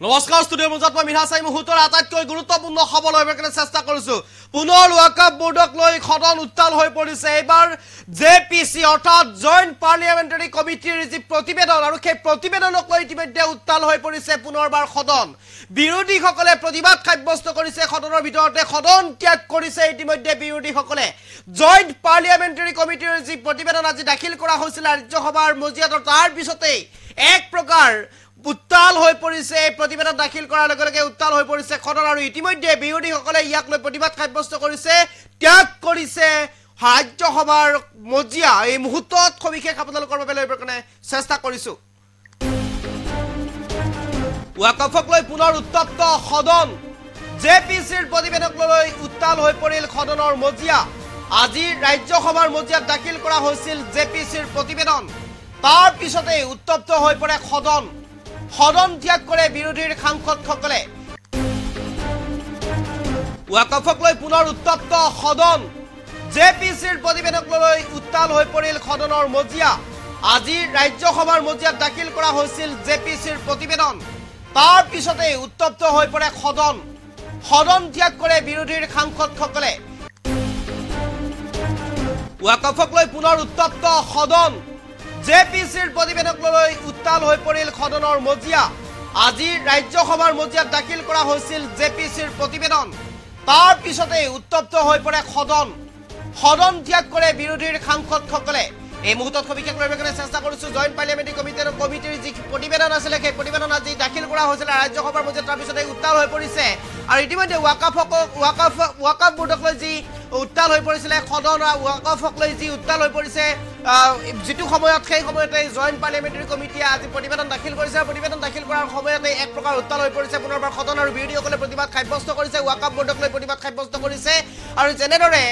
নমস্কাৰ ষ্টুডিঅ'ৰ মঞ্চত মই মিনাচাই মুহূৰ্তৰ আটাইতকৈ গুৰুত্বপূৰ্ণ খবৰ লৈ কাৰণে চেষ্টা কৰিছোঁ। পুনৰ ৱাকাফ বোৰ্ডক লৈ সদন উত্তাল হৈ পৰিছে। এইবাৰ জেপিচি অৰ্থাৎ জইণ্ট পাৰ্লিয়ামেণ্টাৰী কমিটিৰ যি প্ৰতিবেদন আৰু সেই প্ৰতিবেদনক লৈ ইতিমধ্যে উত্তাল হৈ পৰিছে পুনৰবাৰ সদন। বিৰোধীসকলে প্ৰতিবাদ সাব্যস্ত কৰিছে, সদনৰ ভিতৰতে সদন ত্যাগ কৰিছে ইতিমধ্যে বিৰোধীসকলে। জইণ্ট পাৰ্লিয়ামেণ্টাৰী কমিটিৰ যি প্ৰতিবেদন আজি দাখিল কৰা হৈছিল ৰাজ্যসভাৰ মজিয়াত, তাৰ পিছতেই এক প্ৰকাৰ উত্তাল হৈ পৰিছে। প্ৰতিবেদন দাখিল কৰাৰ লগে লগে উত্তাল হৈ পৰিছে সদন আৰু ইতিমধ্যে বিৰোধীসকলে ইয়াক লৈ প্ৰতিবাদ সাব্যস্ত কৰিছে, ত্যাগ কৰিছে ৰাজ্যসভাৰ মজিয়া। এই মুহূৰ্তত সবিশেষ আপোনালোকৰ বাবে লৈ কাৰণে চেষ্টা কৰিছোঁ। ৱাকাফক লৈ পুনৰ উত্তপ্ত সদন। জেপিচিৰ প্ৰতিবেদনক লৈ উত্তাল হৈ পৰিল সদনৰ মজিয়া। আজি ৰাজ্যসভাৰ মজিয়াত দাখিল কৰা হৈছিল জেপিচিৰ প্ৰতিবেদন, তাৰ পিছতেই উত্তপ্ত হৈ পৰে সদন। সদন ত্যাগ কৰে বিৰোধীৰ সাংসদসকলে। ৱাকাফক লৈ পুনৰ উত্তপ্ত সদন। জেপিচিৰ প্ৰতিবেদনক লৈ উত্তাল হৈ পৰিল সদনৰ মজিয়া। আজি ৰাজ্যসভাৰ মজিয়াত দাখিল কৰা হৈছিল জেপিচিৰ প্ৰতিবেদন, তাৰ পিছতেই উত্তপ্ত হৈ পৰে সদন। সদন ত্যাগ কৰে বিৰোধীৰ সাংসদসকলে। ৱাকাফক লৈ পুনৰ উত্তপ্ত সদন। জেপিচিৰ প্ৰতিবেদনক লৈ উত্তাল হৈ পৰিল সদনৰ মজিয়া। আজি ৰাজ্যসভাৰ মজিয়াত দাখিল কৰা হৈছিল জেপিচিৰ প্ৰতিবেদন, তাৰ পিছতেই উত্তপ্ত হৈ পৰে সদন। সদন ত্যাগ কৰে বিৰোধীৰ সাংসদসকলে। এই মুহূৰ্তত সবিশেষ লৈ কাৰণে চেষ্টা কৰিছোঁ। জইণ্ট পাৰ্লিয়ামেণ্টাৰী কমিটিৰ যি প্ৰতিবেদন আছিলে সেই প্ৰতিবেদন আজি দাখিল কৰা হৈছিলে ৰাজ্যসভাৰ মজিয়াত, তাৰ পিছতে উত্তাল হৈ পৰিছে। আৰু ইতিমধ্যে ৱাকাফ বোৰ্ডক লৈ যি উত্তাল হৈ পৰিছিলে সদন, ৱাকাফক লৈ যি উত্তাল হৈ পৰিছে যিটো সময়ত, সেই সময়তে জইণ্ট পাৰ্লিয়ামেণ্টাৰী কমিটিয়ে আজি প্ৰতিবেদন দাখিল কৰিছে। প্ৰতিবেদন দাখিল কৰাৰ সময়তে এক প্ৰকাৰ উত্তাল হৈ পৰিছে পুনৰবাৰ সদন আৰু বিৰোধীসকলে প্ৰতিবাদ সাব্যস্ত কৰিছে, ৱাকাফ বোৰ্ডক লৈ প্ৰতিবাদ সাব্যস্ত কৰিছে। আৰু যেনেদৰে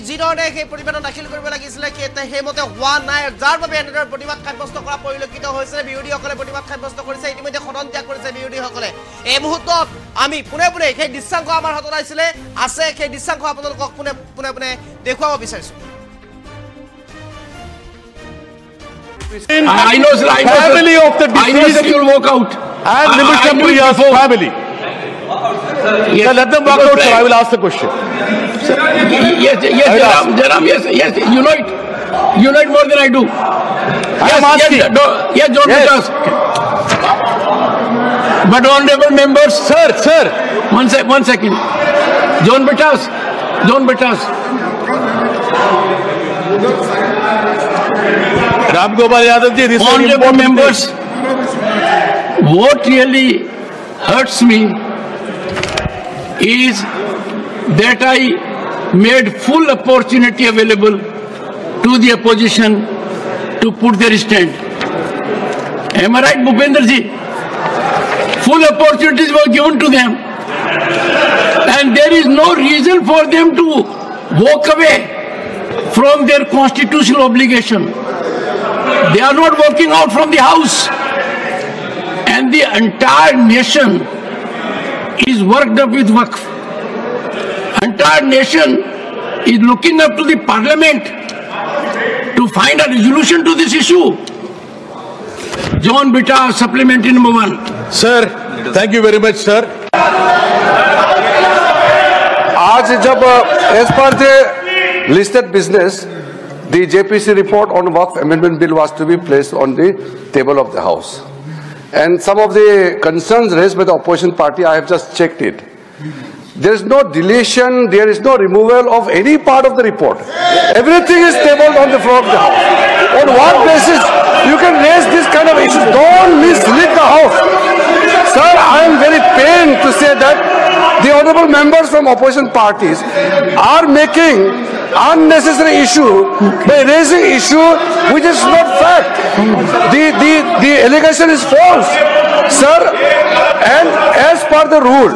যিধৰণে সেই প্ৰতিবেদন দাখিল কৰিব লাগিছিলে সেইমতে হোৱা নাই, যাৰ বাবে এনেদৰে প্ৰতিবাদ সাব্যস্ত কৰা পৰিলক্ষিত হৈছে। বিৰোধীসকলে প্ৰতিবাদ সাব্যস্ত কৰিছে, ইতিমধ্যে সদন ত্যাগ কৰিছে বিৰোধীসকলে। এই মুহূৰ্তত আমি পোনে পোনে সেই দৃশ্যাংশ আমাৰ হাতত আছে সেই দৃশ্যাংশ আপোনালোকক পোনে পোনে দেখুৱাব বিচাৰিছোঁ। I know, sir. Family of the deceased that will walk out. And Nimisham Priya's family. Yes. Sir, let them walk out, sir. I will ask the question. Sir, yes, Jaram, yes. You know it more than I do. I am asking. Yes, John Bitas. But honorable members, sir. One second. John Bitas. Ram Gopal Yadav ji, this honorable members, what really hurts me is that I made full opportunity available to the opposition to put their stand. Am I right, Bhupender ji? Full opportunities were given to them, and there is no reason for them to walk away from their constitutional obligation. They are not walking out from the house, and the entire nation is worked up with Waqf. Entire nation is looking up to the parliament to find a resolution to this issue. John Bitta, supplementary number 1. Sir, thank you very much, sir. आज जब as per the listed business, the JPC report on Waqf Amendment Bill was to be placed on the table of the House. And some of the concerns raised by the opposition party, I have just checked it. There is no deletion, there is no removal of any part of the report. Everything is tabled on the floor of the House. On what basis you can raise this kind of issues? Don't mislead the House. Sir, I am very pained to say that the honorable members from opposition parties are making unnecessary issue by raising issue which is not fact. The allegation is false, sir. And as per the rule,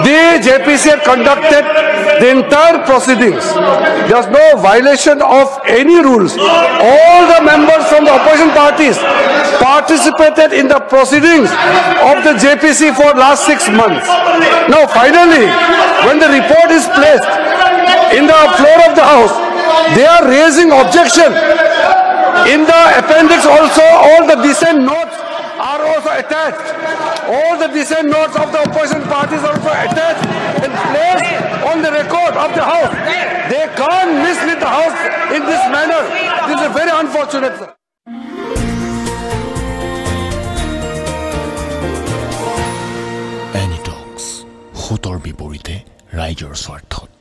the JPC had conducted the entire proceedings. There was no violation of any rules. All the members from the opposition parties participated in the proceedings of the JPC for last 6 months. Now finally, when the report is placed in the floor of the House, they are raising objection. In the appendix also, all the dissent notes are also attached. all the dissent notes of the opposition parties are also attached and placed on the record of the House. They can't mislead the House in this manner. This is very unfortunate, sir. Any talks, হুতৰ বিপৰীতে ৰাইজৰ স্বাৰ্থত।